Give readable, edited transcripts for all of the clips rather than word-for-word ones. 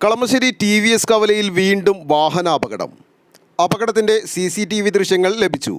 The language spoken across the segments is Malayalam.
കളമശ്ശേരി TVS കവലയിൽ വീണ്ടും വാഹനാപകടം. അപകടത്തിന്റെ CCTV ദൃശ്യങ്ങൾ ലഭിച്ചു.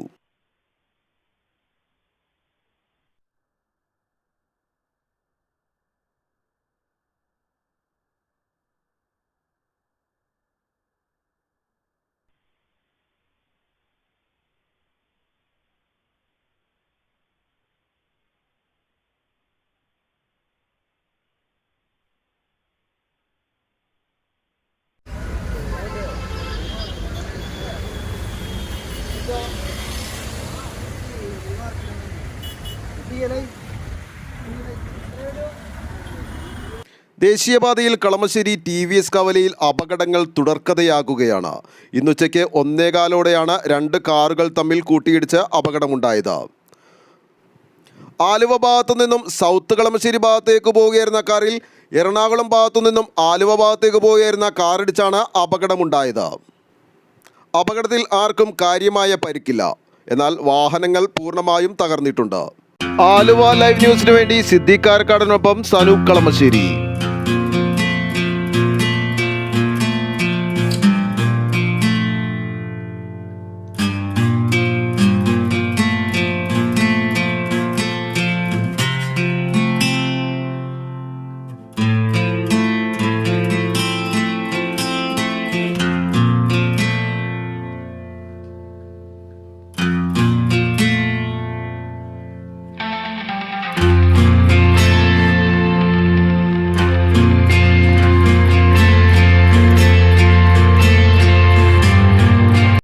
ദേശീയപാതയിൽ കളമശ്ശേരി TVS കവലയിൽ അപകടങ്ങൾ തുടർക്കഥയാകുകയാണ്. ഇന്നുച്ചയ്ക്ക് 1:15 രണ്ട് കാറുകൾ തമ്മിൽ കൂട്ടിയിടിച്ച് അപകടമുണ്ടായത്. ആലുവ ഭാഗത്തു നിന്നും സൗത്ത് കളമശ്ശേരി ഭാഗത്തേക്ക് പോവുകയായിരുന്ന കാറിൽ എറണാകുളം ഭാഗത്തു നിന്നും ആലുവ ഭാഗത്തേക്ക് പോവുകയായിരുന്ന കാറിടിച്ചാണ് അപകടമുണ്ടായത്. അപകടത്തിൽ ആർക്കും കാര്യമായ പരിക്കില്ല. എന്നാൽ വാഹനങ്ങൾ പൂർണ്ണമായും തകർന്നിട്ടുണ്ട്. ആലുവ ലൈവ് ന്യൂസിനു വേണ്ടി സിദ്ദീഖ് കാരക്കാടിനൊപ്പം സനൂപ് കളമശ്ശേരി.